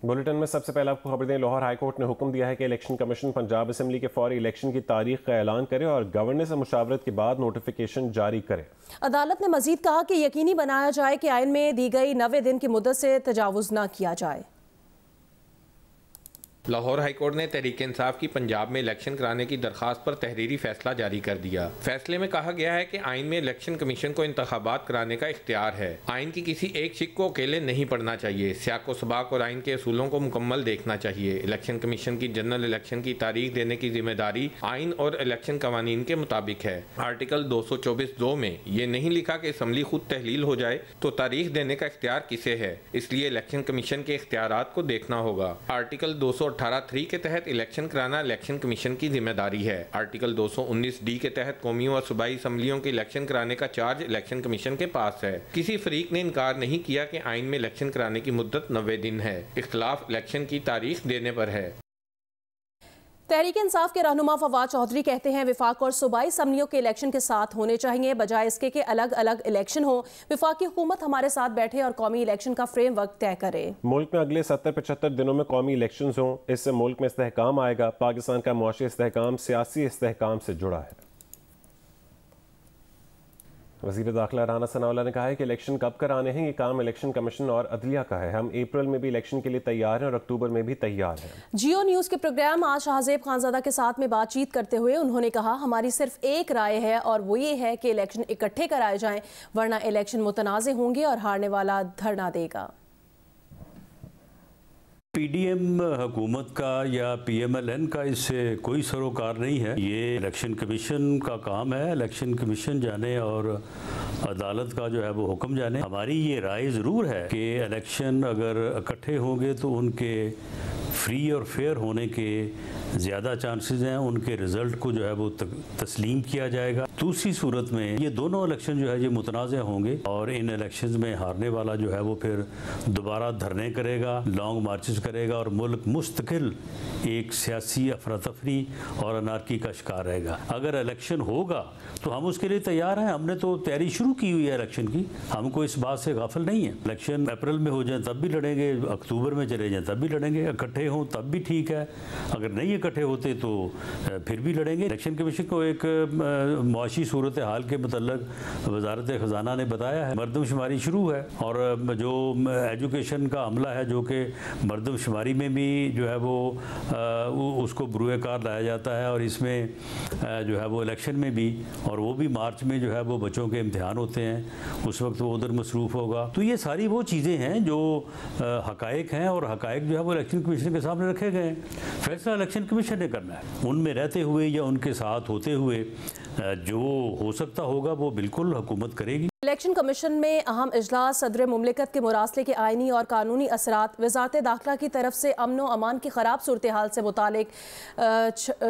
Bulletin में सबसे पहले आपको खबर दें, लाहौर हाई कोर्ट ने हुक्म दिया है कि इलेक्शन कमीशन पंजाब असम्बली के फौरी इलेक्शन की तारीख का ऐलान करे और गवर्नर से मुशावरत के बाद नोटिफिकेशन जारी करे। अदालत ने मजीद कहा कि यकीनी बनाया जाए कि आइन में दी गई 90 दिन की मुद्दत से तजावुज न किया जाए। लाहौर हाई कोर्ट ने तहरीक इंसाफ की पंजाब में इलेक्शन कराने की दरखास्त पर तहरीरी फैसला जारी कर दिया। फैसले में कहा गया है कि आइन में इलेक्शन कमीशन को इंतखाबात कराने का इख्तियार है। आइन की किसी एक शिक को अकेले नहीं पढ़ना चाहिए, सियाको सबाक और आइन के असूलों को मुकम्मल देखना चाहिए। इलेक्शन कमीशन की जनरल इलेक्शन की तारीख देने की जिम्मेदारी आइन और इलेक्शन कवानीन के मुताबिक है। आर्टिकल 224(2) में ये नहीं लिखा कि असम्बली खुद तहलील हो जाए तो तारीख देने का इख्तियार किसे है, इसलिए इलेक्शन कमीशन के इख्तियारात को देखना होगा। आर्टिकल 218(3) के तहत इलेक्शन कराना इलेक्शन कमीशन की जिम्मेदारी है। आर्टिकल 219(d) के तहत कौमियों और सूबाई असम्बलियों के इलेक्शन कराने का चार्ज इलेक्शन कमीशन के पास है। किसी फरीक ने इनकार नहीं किया कि आइन में इलेक्शन कराने की मुद्दत 90 दिन है। इख्तिलाफ इलेक्शन की तारीख देने पर है। तहरीक इंसाफ के रहनुमा फवाद चौधरी कहते हैं विफाक और सूबाई असम्बलियों के इलेक्शन के साथ होने चाहिए, बजाय इसके कि अलग अलग इलेक्शन हो। विफाकी हुकूमत हमारे साथ बैठे और कौमी इलेक्शन का फ्रेमवर्क तय करे। मुल्क में अगले 70-75 दिनों में कौमी इलेक्शन हों, इससे मुल्क में इस्तेहकाम आएगा। पाकिस्तान का मुआशी इस्तेहकाम सियासी इस्तेहकाम से जुड़ा है। वज़ीर दाखिला राना सनाउल्लाह ने कहा है कि इलेक्शन कब कराने हैं ये काम इलेक्शन कमीशन और अदलिया का है। हम अप्रैल में भी इलेक्शन के लिए तैयार हैं और अक्टूबर में भी तैयार हैं। जियो न्यूज़ के प्रोग्राम आज शाहजेब खानजादा के साथ में बातचीत करते हुए उन्होंने कहा हमारी सिर्फ एक राय है और वो ये है कि इलेक्शन इकट्ठे कराए जाएं, वरना इलेक्शन मुतनाज़े होंगे और हारने वाला धरना देगा। पीडीएम हुकूमत का या पीएमएलएन का इससे कोई सरोकार नहीं है। ये इलेक्शन कमीशन का काम है। इलेक्शन कमीशन जाने और अदालत का जो है वो हुक्म जाने। हमारी ये राय ज़रूर है कि इलेक्शन अगर इकट्ठे होंगे तो उनके फ्री और फेयर होने के ज़्यादा चांसेस हैं, उनके रिज़ल्ट को जो है वो तस्लीम किया जाएगा। दूसरी सूरत में ये दोनों इलेक्शन जो है ये मुतनाज़ होंगे और इन इलेक्शंस में हारने वाला जो है वो फिर दोबारा धरने करेगा, लॉन्ग मार्चेस करेगा और मुल्क मुस्तकिल एक सियासी अफरा तफरी और अनारकी का शिकार रहेगा। अगर इलेक्शन होगा तो हम उसके लिए तैयार हैं। हमने तो तैयारी शुरू की हुई है इलेक्शन की, हमको इस बात से गाफिल नहीं है। इलेक्शन अप्रैल में हो जाए तब भी लड़ेंगे, अक्टूबर में चले जाएँ तब भी लड़ेंगे, इकट्ठे हों तब भी ठीक है, अगर नहीं इकट्ठे होते तो फिर भी लड़ेंगे। इलेक्शन कमीशन को एक मुआशी सूरत हाल के मतलब वजारत ख़जाना ने बताया है मरदमशुमारी शुरू है और जो एजुकेशन का अमला है जो कि मरदमशुमारी में भी जो है वो उसको बरूए कार लाया जाता है और इसमें जो है वो इलेक्शन में भी, और वो भी मार्च में जो है वो बच्चों के इम्तिहान होते हैं, उस वक्त वो उधर मसरूफ़ होगा। तो ये सारी वो चीज़ें हैं जो हकायक हैं और हकायक जो है वो इलेक्शन कमीशन के सामने रखे गए हैं। फैसला इलेक्शन कमीशन ने करना है, उनमें रहते हुए या उनके साथ होते हुए जो हो सकता होगा वो बिल्कुल हुकूमत करेगी। इलेक्शन कमीशन में अहम इजलास सदर मुमलिकत के मुरासले के आइनी और कानूनी असरात, वजारत दाखिला की तरफ से अमन व अमान की ख़राब सूरत हाल से मुतालिक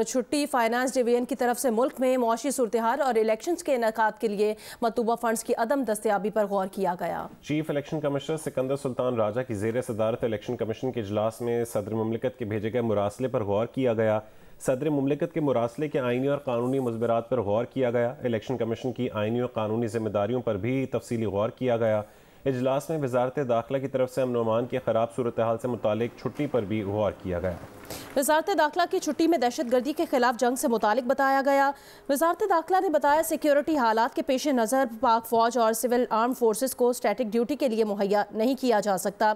छुट्टी, फाइनेंस डिवीजन की तरफ से मुल्क में मुआशी सूरत हाल और इलेक्शन के इनेकाद के लिए मतलूबा फंड्स की अदम दस्तयाबी पर गौर किया गया। Chief election commissioner Sikandar Sultan Raja की ज़ेर सदारत इलेक्शन कमीशन के इजलास में सदर मुमलिकत के भेजे गए मुरासले पर गौर किया गया। सदर मुमलिकत के मुरासले के आइनी और कानूनी मुज़बरात पर गौर किया गया। इलेक्शन कमीशन की आइनी और कानूनी जिम्मेदारियों पर भी तफसीली गौर किया गया। इजलास में वजारत दाखिला की तरफ से अमन व अमान की ख़राब सूरत हाल से मुतालिक छुट्टी पर भी गौर किया गया। वजारत दाखिला की छुट्टी में दहशत गर्दी के खिलाफ जंग से मुतालिक बताया गया। वजारत दाखिला ने बताया सिक्योरिटी हालात के पेश नज़र पाक फ़ौज और सिविल आर्म फोर्सेस को स्टैटिक ड्यूटी के लिए मुहैया नहीं किया जा सकता।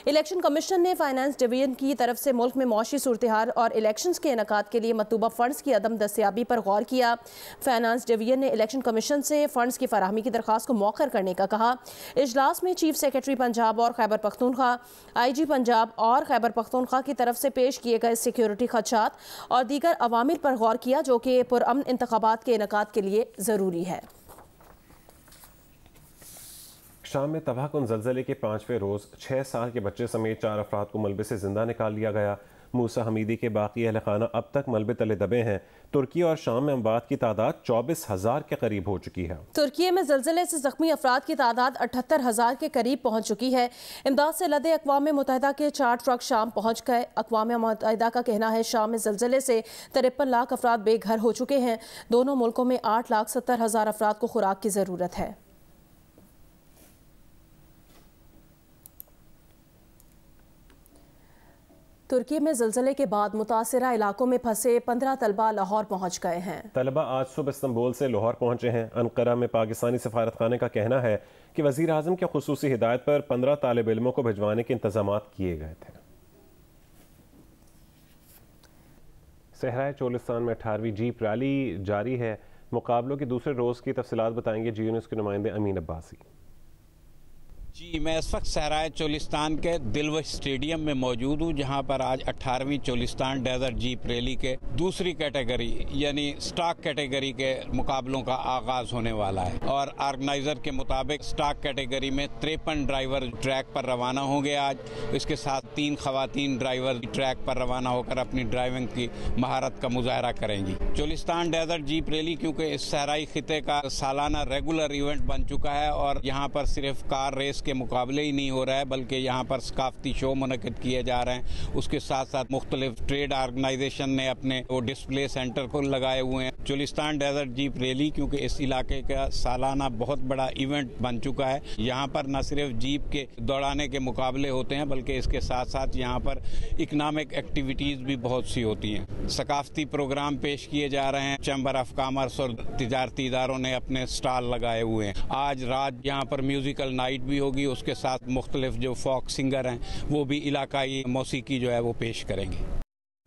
इलेक्शन कमीशन ने फाइनेंस डिवीजन की तरफ से मुल्क में मौशी सूरत हाल और इलेक्शन के इनेकाद के लिए मतलूबा फ़ंड्स की अदम दस्तयाबी पर गौर किया। फाइनेंस डिवीजन ने इलेक्शन कमीशन से फ़ंड्स की फराहमी की दरख्वास्त को मौखर करने का कहा। इजलास में चीफ सेक्रेटरी पंजाब और खैबर पख्तूनख्वा, IG पंजाब और खैबर पख्तूनख्वा की तरफ से पेश किए गए सिक्योरिटी खदशात और दीगर अवामिर पर गौर किया जो कि पुरअमन इंतखाबात के इनेकाद के लिए ज़रूरी है। शाम में तबाहकुन ज़लज़ले के 5वें रोज़ 6 साल के बच्चे समेत 4 अफराद को मलबे से जिंदा निकाल लिया गया। मूसा हमीदी के बाकी अहल खाना अब तक मलबे तले दबे हैं। तुर्की और शाम में अमवात की तादाद 24,000 के करीब हो चुकी है। तुर्की में ज़लज़ले से ज़ख्मी अफराद की तादाद 78,000 के करीब पहुँच चुकी है। इमदाद से लदे अक़वाम मुत्तहिदा के 4 ट्रक शाम पहुँच गए। अक़वाम मुत्तहिदा का कहना है शाम में ज़लज़ले से 53 लाख अफराद बेघर हो चुके हैं। दोनों मुल्कों में 8,70,000 अफराद को खुराक की ज़रूरत है। तुर्की में ज़लज़ले के बाद मुतासिरा इलाकों में फंसे 15 तलबा लाहौर पहुँच गए हैं। तलबा आज सुबह इस्तांबुल से लाहौर पहुँचे हैं। अनकरा में पाकिस्तानी सफारतखाने का कहना है कि वज़ीर आज़म की खुसूसी हिदायत पर 15 तालिब इल्मों को भिजवाने के इंतजाम किए गए थे। सहराए चोलिस्तान में 18वीं जीप रैली जारी है। मुकाबलों के दूसरे रोज़ की तफसीलात बताएंगे जी न्यूज़ के नुमाइंदे अमीन अब्बासी। जी, मैं इस वक्त सहराए चोलिस्तान के दिलवश स्टेडियम में मौजूद हूँ, जहाँ पर आज 18वीं चोलिस्तान डेजर्ट जीप रैली के दूसरी कैटेगरी यानी स्टॉक कैटेगरी के मुकाबलों का आगाज होने वाला है। और ऑर्गेनाइजर के मुताबिक स्टॉक कैटेगरी में 53 ड्राइवर ट्रैक पर रवाना होंगे आज। इसके साथ 3 खवातीन ड्राइवर ट्रैक पर रवाना होकर अपनी ड्राइविंग की महारत का मुजाहरा करेंगी। चोलिस्तान डेजर्ट जीप रैली क्योंकि इस सहराई खिते का सालाना रेगुलर इवेंट बन चुका है और यहाँ पर सिर्फ कार रेस के मुकाबले ही नहीं हो रहा है बल्कि यहाँ पर सकाफती शो मुनक़िद किए जा रहे हैं। उसके साथ साथ मुख्तलिफ ट्रेड ऑर्गेनाइजेशन ने अपने वो डिस्प्ले सेंटर को लगाए हुए हैं। चोलिस्तान डेजर्ट जीप रैली क्योंकि इस इलाके का सालाना बहुत बड़ा इवेंट बन चुका है। यहाँ पर न सिर्फ जीप के दौड़ाने के मुकाबले होते हैं बल्कि इसके साथ साथ यहाँ पर इकनॉमिक एक्टिविटीज़ भी बहुत सी होती हैं। सकाफती प्रोग्राम पेश किए जा रहे हैं। चैम्बर ऑफ कॉमर्स और तिजारती इदारों ने अपने स्टॉल लगाए हुए हैं। आज रात यहाँ पर म्यूजिकल नाइट भी होगी। उसके साथ मुख्तलिफ जो फोक सिंगर हैं वो भी इलाकाई मौसीकी जो है वो पेश करेंगे।